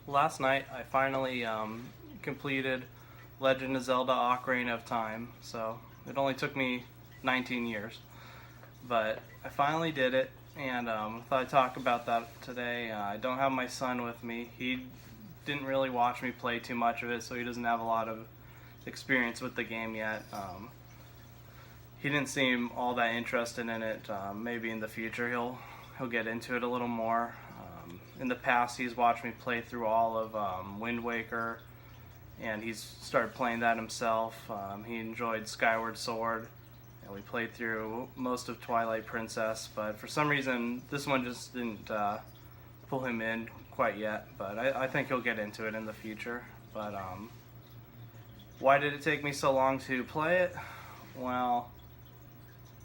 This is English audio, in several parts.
Last night I finally completed Legend of Zelda Ocarina of Time. So it only took me 19 years, but I finally did it, and thought I'd talk about that today. I don't have my son with me. He didn't really watch me play too much of it, so he doesn't have a lot of experience with the game yet. He didn't seem all that interested in it. Maybe in the future he'll get into it a little more. In the past, he's watched me play through all of Wind Waker, and he's started playing that himself. He enjoyed Skyward Sword, and we played through most of Twilight Princess, but for some reason this one just didn't pull him in quite yet, but I think he'll get into it in the future. But why did it take me so long to play it? Well,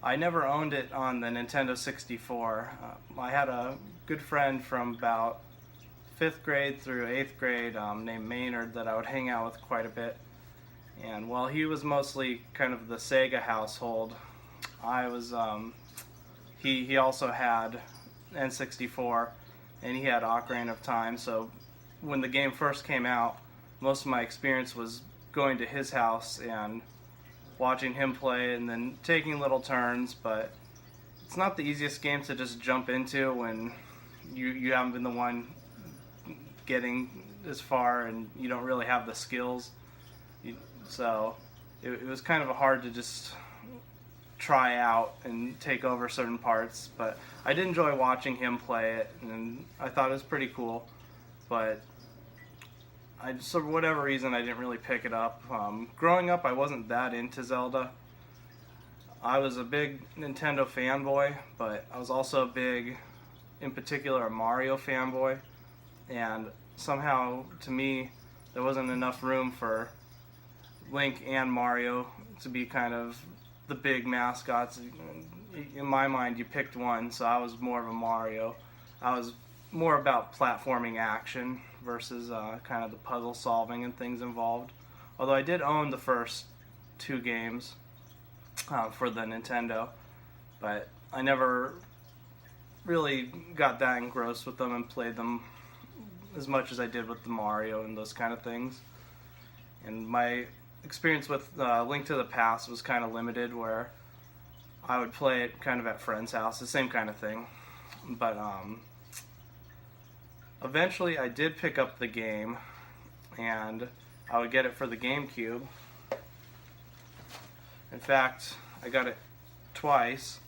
I never owned it on the Nintendo 64. I had a good friend from about 5th grade through 8th grade named Maynard that I would hang out with quite a bit. And while he was mostly kind of the Sega household, I was, he also had N64, and he had Ocarina of Time. So when the game first came out, most of my experience was going to his house and watching him play and then taking little turns. But it's not the easiest game to just jump into when you haven't been the one getting as far and you don't really have the skills. So it was kind of hard to just try out and take over certain parts, but I did enjoy watching him play it, and I thought it was pretty cool. But for whatever reason, I didn't really pick it up. Growing up, I wasn't that into Zelda. I was a big Nintendo fanboy, but I was also a big, in particular, a Mario fanboy. And somehow, to me, there wasn't enough room for Link and Mario to be kind of the big mascots. In my mind, you picked one, so I was more of a Mario. I was more about platforming action versus kind of the puzzle solving and things involved. Although I did own the first two games for the Nintendo, but I never really got that engrossed with them and played them as much as I did with the Mario and those kind of things. And my experience with Link to the Past was kind of limited, where I would play it kind of at friends' house, the same kind of thing. But eventually I did pick up the game, and I would get it for the GameCube. In fact, I got it twice,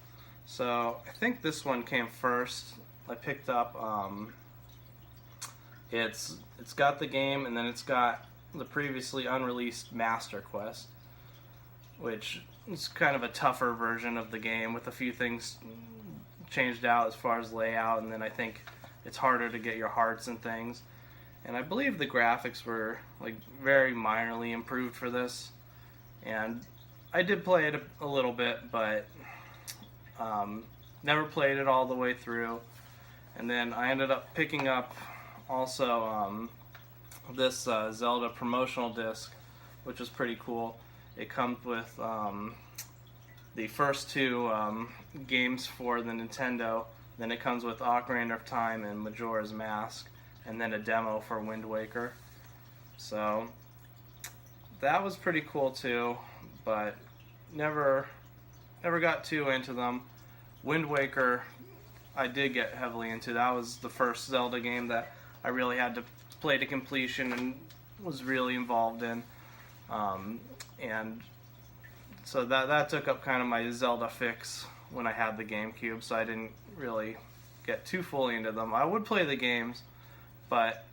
so I think this one came first. I picked up, it's got the game, and then it's got the previously unreleased Master Quest, which is kind of a tougher version of the game with a few things changed out as far as layout, and then I think it's harder to get your hearts and things. And I believe the graphics were like very minorly improved for this, and I did play it a little bit, but never played it all the way through. And then I ended up picking up also this Zelda promotional disc, which is pretty cool. It comes with the first two games for the Nintendo, then it comes with Ocarina of Time and Majora's Mask, and then a demo for Wind Waker. So that was pretty cool too, but never got too into them. Wind Waker I did get heavily into. That was the first Zelda game that I really had to play to completion and was really involved in. And so that took up kind of my Zelda fix when I had the GameCube, so I didn't really get too fully into them. I would play the games, but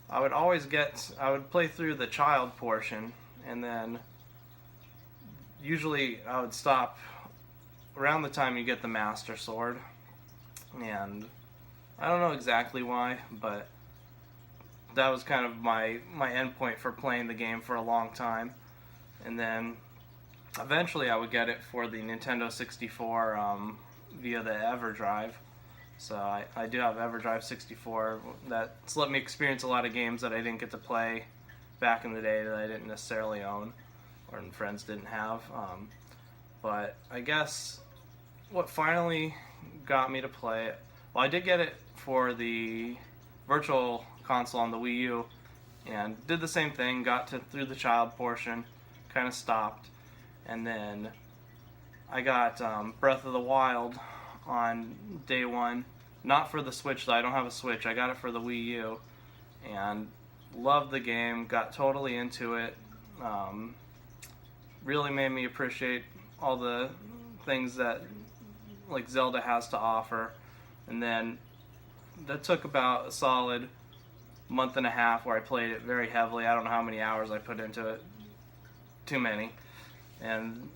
I would play through the child portion, and then usually I would stop around the time you get the Master Sword, and I don't know exactly why, but that was kind of my end point for playing the game for a long time. And then eventually I would get it for the Nintendo 64 via the EverDrive. So I do have EverDrive 64. That's let me experience a lot of games that I didn't get to play back in the day that I didn't necessarily own or friends didn't have. But I guess what finally got me to play it, well, I did get it for the Virtual console on the Wii U, and did the same thing. Got through the child portion, kind of stopped, and then I got Breath of the Wild on day one. Not for the Switch though. I don't have a Switch. I got it for the Wii U, and loved the game. Got totally into it. Really made me appreciate all the things that like Zelda has to offer. And then that took about a solid month and a half where I played it very heavily. I don't know how many hours I put into it. Too many. And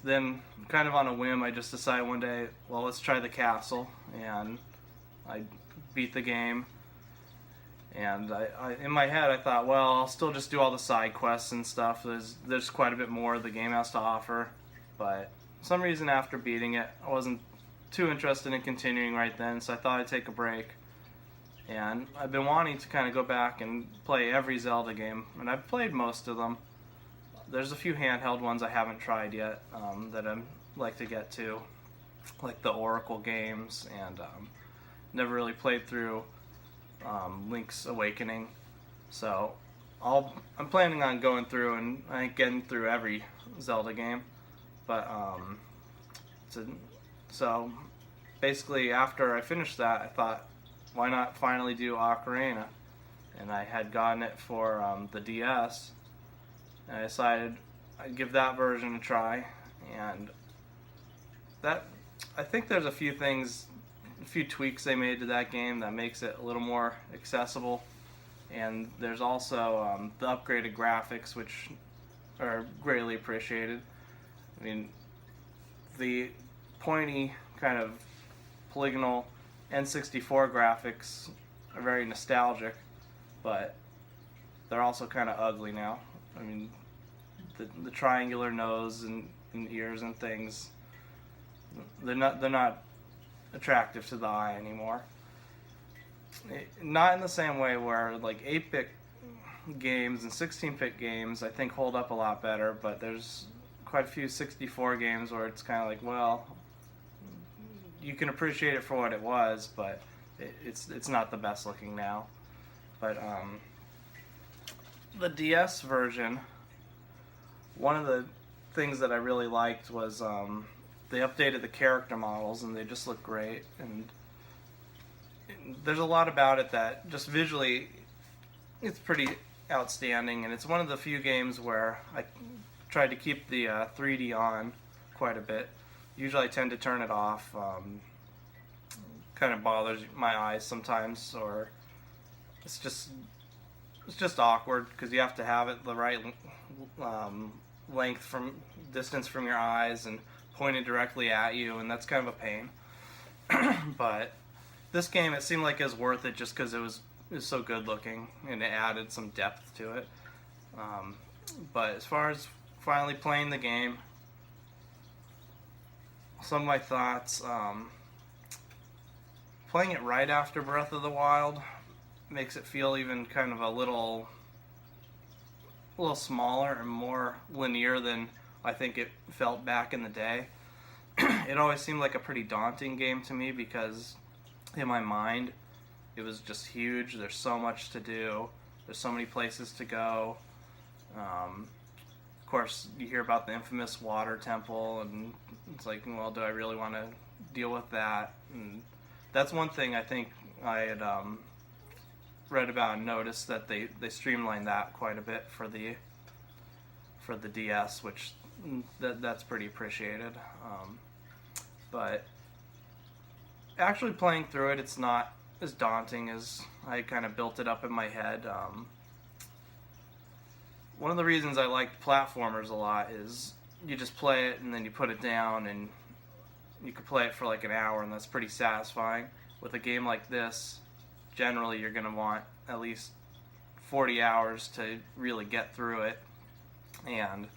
then kind of on a whim, I just decided one day, well, let's try the castle. And I beat the game. And I in my head, I thought, well, I'll still just do all the side quests and stuff. There's quite a bit more the game has to offer. But for some reason, after beating it, I wasn't too interested in continuing right then, so I thought I'd take a break. And I've been wanting to kind of go back and play every Zelda game, and I've played most of them. There's a few handheld ones I haven't tried yet that I'd like to get to, like the Oracle games, and never really played through Link's Awakening. So I'm planning on going through and I think getting through every Zelda game. But so basically after I finished that, I thought, why not finally do Ocarina? And I had gotten it for the DS, and I decided I'd give that version a try. And that, I think there's a few tweaks they made to that game that makes it a little more accessible. And there's also the upgraded graphics, which are greatly appreciated. I mean, the pointy kind of polygonal N64 graphics are very nostalgic, but they're also kind of ugly now. I mean, the triangular nose and ears and things, they're not attractive to the eye anymore. Not in the same way where like 8-bit games and 16-bit games I think hold up a lot better, but there's quite a few 64 games where it's kind of like, well, you can appreciate it for what it was, but it's not the best looking now. But the DS version, one of the things that I really liked was they updated the character models and they just look great. And there's a lot about it that just visually it's pretty outstanding, and it's one of the few games where I tried to keep the 3D on quite a bit. Usually I tend to turn it off. Kind of bothers my eyes sometimes, or it's just awkward because you have to have it the right length from distance from your eyes and pointed directly at you, and that's kind of a pain. But this game, it seemed like it was worth it just because it was so good looking and it added some depth to it. But as far as finally playing the game, some of my thoughts, playing it right after Breath of the Wild makes it feel even kind of a little smaller and more linear than I think it felt back in the day. It always seemed like a pretty daunting game to me because in my mind it was just huge. There's so much to do. There's so many places to go. Of course, you hear about the infamous water temple, and it's like, well, do I really want to deal with that? And that's one thing I think I had read about and noticed that they streamlined that quite a bit for the DS, which that's pretty appreciated. But actually playing through it, it's not as daunting as I kind of built it up in my head. One of the reasons I like platformers a lot is you just play it and then you put it down and you could play it for like an hour, and that's pretty satisfying. With a game like this, generally you're going to want at least 40 hours to really get through it, and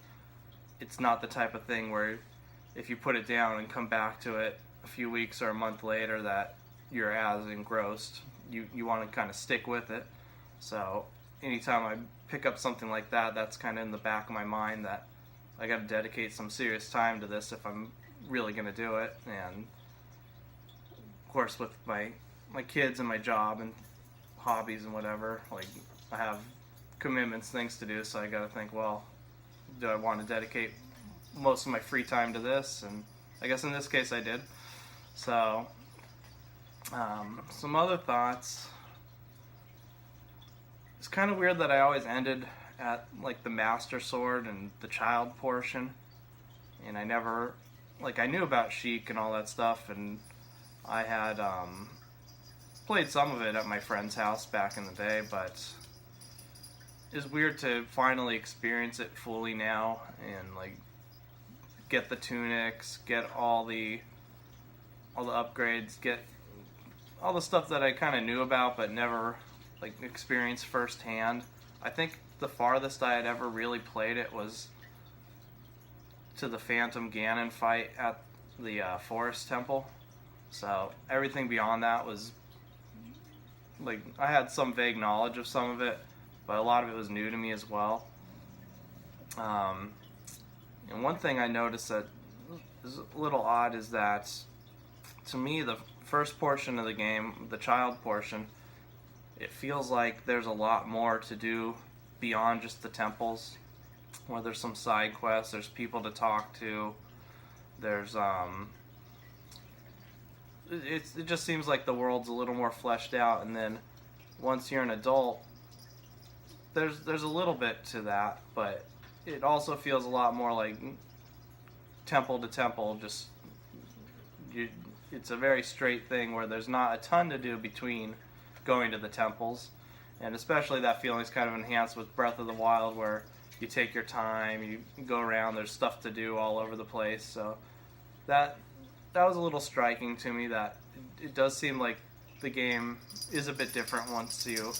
it's not the type of thing where if you put it down and come back to it a few weeks or a month later that you're as engrossed. You want to kind of stick with it. So anytime I pick up something like that, that's kind of in the back of my mind that I got to dedicate some serious time to this if I'm really going to do it. And of course with my kids and my job and hobbies and whatever. Like, I have commitments, things to do, so I gotta think, well, do I want to dedicate most of my free time to this? And I guess in this case I did. So, some other thoughts. It's kind of weird that I always ended at like the Master Sword and the child portion, and I never, like, I knew about Sheik and all that stuff, and I had played some of it at my friend's house back in the day, but it's weird to finally experience it fully now and like get the tunics, get all the upgrades, get all the stuff that I kind of knew about but never like experienced firsthand. I think the farthest I had ever really played it was to the Phantom Ganon fight at the Forest Temple. So everything beyond that was like, I had some vague knowledge of some of it, but a lot of it was new to me as well. And one thing I noticed that is a little odd is that, to me, the first portion of the game, the child portion, it feels like there's a lot more to do beyond just the temples, where there's some side quests, there's people to talk to, there's it just seems like the world's a little more fleshed out, and then once you're an adult, there's a little bit to that, but it also feels a lot more like temple to temple, it's a very straight thing where there's not a ton to do between going to the temples. And especially that feeling is kind of enhanced with Breath of the Wild, where you take your time, you go around, there's stuff to do all over the place. So that was a little striking to me, that it does seem like the game is a bit different once you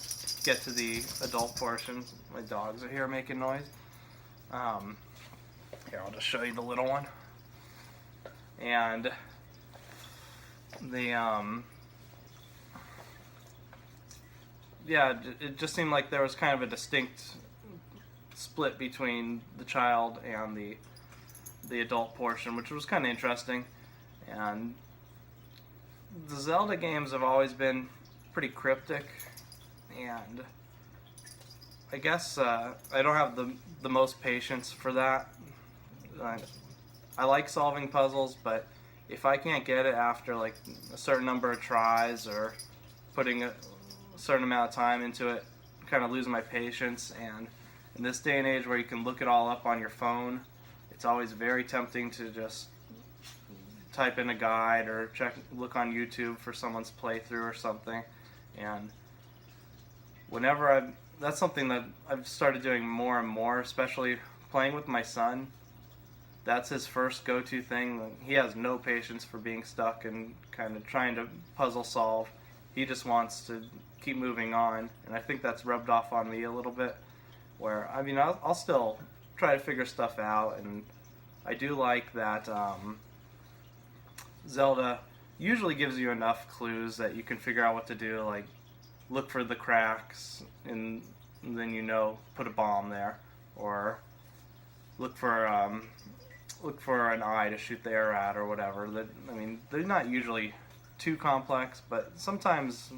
get to the adult portion. My dogs are here making noise. Here, I'll just show you the little one. And yeah, it just seemed like there was kind of a distinct split between the child and the adult portion, which was kind of interesting. And the Zelda games have always been pretty cryptic, and I guess I don't have the most patience for that. I like solving puzzles, but if I can't get it after like a certain number of tries or putting a certain amount of time into it, I kind of lose my patience. And in this day and age where you can look it all up on your phone, it's always very tempting to just type in a guide or look on YouTube for someone's playthrough or something. And that's something that I've started doing more and more, especially playing with my son. That's his first go-to thing. He has no patience for being stuck and kind of trying to puzzle solve. He just wants to keep moving on, and I think that's rubbed off on me a little bit, where, I mean, I'll still try to figure stuff out, and I do like that Zelda usually gives you enough clues that you can figure out what to do, like look for the cracks, and then put a bomb there, or look for an eye to shoot the arrow at, or whatever. I mean, they're not usually too complex, but sometimes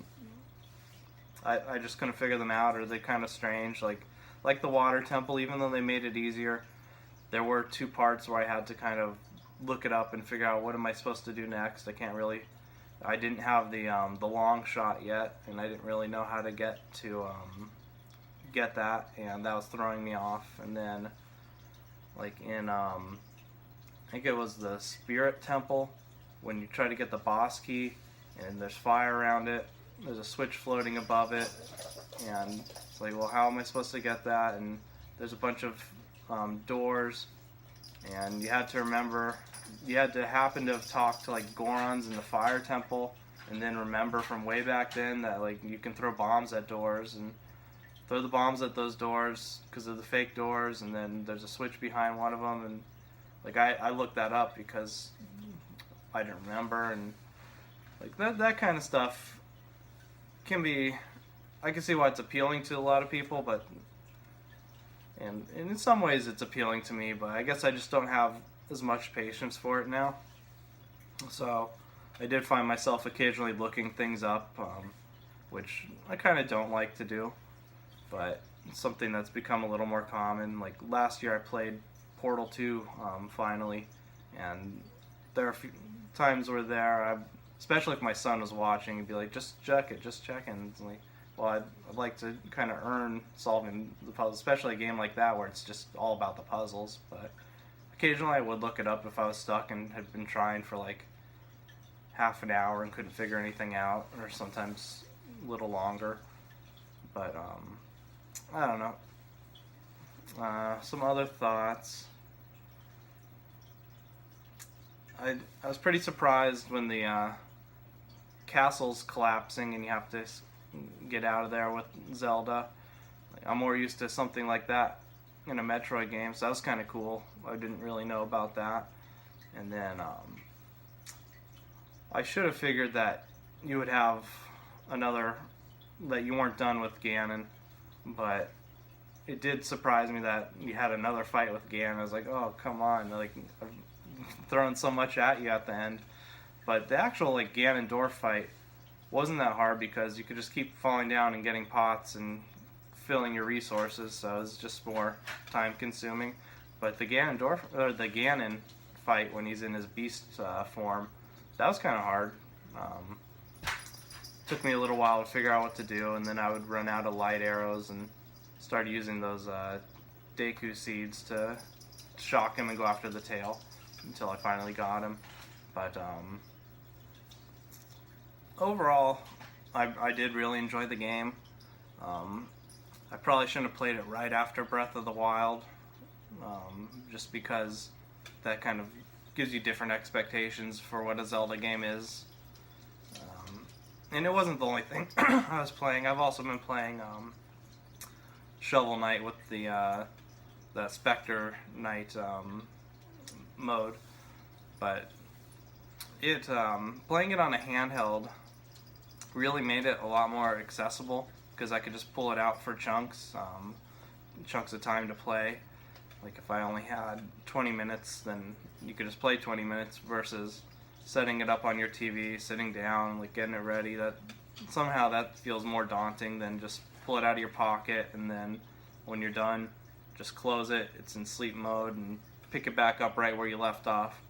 I just couldn't figure them out, or they're kind of strange. Like the water temple, even though they made it easier, there were two parts where I had to kind of look it up and figure out what am I supposed to do next. I didn't have the long shot yet, and I didn't really know how to get that, and that was throwing me off. And then, like in I think it was the Spirit Temple, when you try to get the boss key, and there's fire around it, there's a switch floating above it, and it's like, well, how am I supposed to get that? And there's a bunch of doors, and you had to happen to have talked to like Gorons in the Fire Temple, and then remember from way back then that like you can throw bombs at doors, and throw the bombs at those doors because of the fake doors, and then there's a switch behind one of them, and like I looked that up because I didn't remember, and like that kind of stuff can be, I can see why it's appealing to a lot of people, but and in some ways it's appealing to me, but I guess I just don't have as much patience for it now. So I did find myself occasionally looking things up. which I kind of don't like to do, but it's something that's become a little more common. Like last year I played Portal 2 finally, and there are a few times where especially if my son was watching, he'd be like, just check it, and it's like, well, I'd like to kind of earn solving the puzzles, especially a game like that where it's just all about the puzzles. But occasionally I would look it up if I was stuck and had been trying for like half an hour and couldn't figure anything out, or sometimes a little longer. But I don't know. Some other thoughts. I was pretty surprised when the castle's collapsing and you have to get out of there with Zelda. I'm more used to something like that in a Metroid game, so that was kind of cool. I didn't really know about that. And then I should have figured that you would have that you weren't done with Ganon, but it did surprise me that you had another fight with Ganon. I was like, oh, come on, like, I've thrown so much at you at the end. But the actual like Ganondorf fight wasn't that hard because you could just keep falling down and getting pots and filling your resources, so it was just more time consuming. But the Ganon fight when he's in his beast form, that was kind of hard. Took me a little while to figure out what to do, and then I would run out of light arrows and start using those Deku seeds to shock him and go after the tail until I finally got him. But overall, I did really enjoy the game. I probably shouldn't have played it right after Breath of the Wild, just because that kind of gives you different expectations for what a Zelda game is. And it wasn't the only thing I was playing. I've also been playing Shovel Knight with the Spectre Knight mode, but playing it on a handheld really made it a lot more accessible because I could just pull it out for chunks of time to play. Like if I only had 20 minutes, then you could just play 20 minutes versus setting it up on your TV, sitting down, like getting it ready. Somehow that feels more daunting than just pull it out of your pocket and then when you're done, just close it. It's in sleep mode and pick it back up right where you left off.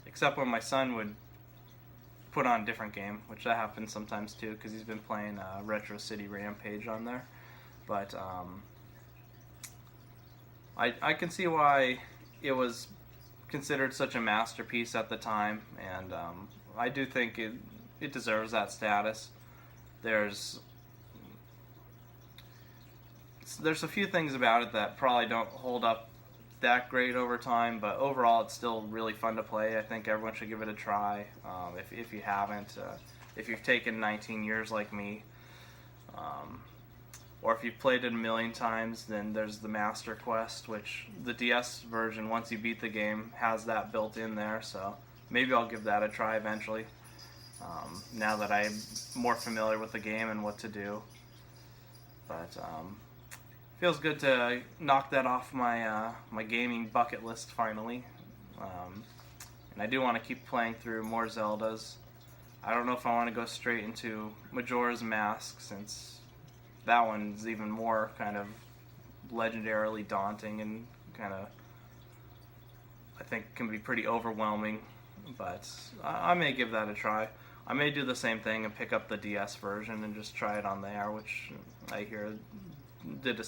Except when my son would put on a different game, which that happens sometimes too, because he's been playing Retro City Rampage on there. But I can see why it was considered such a masterpiece at the time, and I do think it deserves that status. There's a few things about it that probably don't hold up that great over time, but overall it's still really fun to play. I think everyone should give it a try if you haven't. If you've taken 19 years like me, or if you've played it a million times, then there's the Master Quest, which the DS version, once you beat the game, has that built in there, so maybe I'll give that a try eventually, now that I'm more familiar with the game and what to do. But feels good to knock that off my my gaming bucket list finally. And I do want to keep playing through more Zeldas. I don't know if I want to go straight into Majora's Mask, since that one's even more kind of legendarily daunting and kind of, I think, can be pretty overwhelming. But I may give that a try. I may do the same thing and pick up the DS version and just try it on there, which I hear did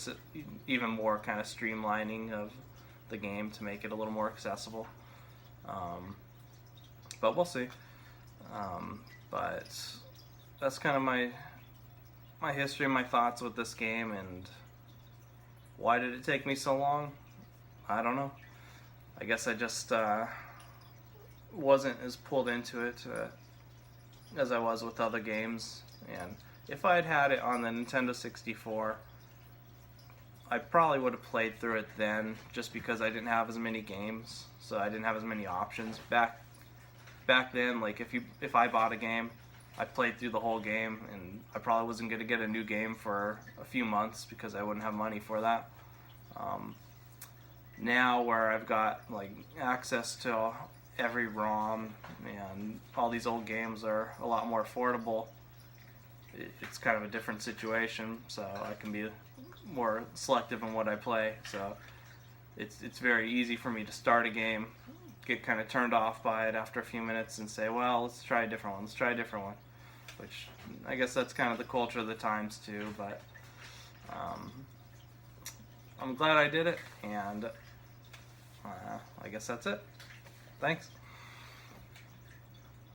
even more kind of streamlining of the game to make it a little more accessible. But we'll see. But that's kind of my history and my thoughts with this game, and why did it take me so long? I don't know. I guess I just wasn't as pulled into it as I was with other games, and if I had had it on the Nintendo 64, I probably would have played through it then, just because I didn't have as many games, so I didn't have as many options. Back then, like if I bought a game, I played through the whole game, and I probably wasn't going to get a new game for a few months because I wouldn't have money for that. Now, where I've got like access to every ROM and all these old games are a lot more affordable, it's kind of a different situation, so I can be more selective in what I play. So it's very easy for me to start a game, get kind of turned off by it after a few minutes, and say, well, let's try a different one. Let's try a different one. Which I guess that's kind of the culture of the times too. But I'm glad I did it, and I guess that's it. Thanks.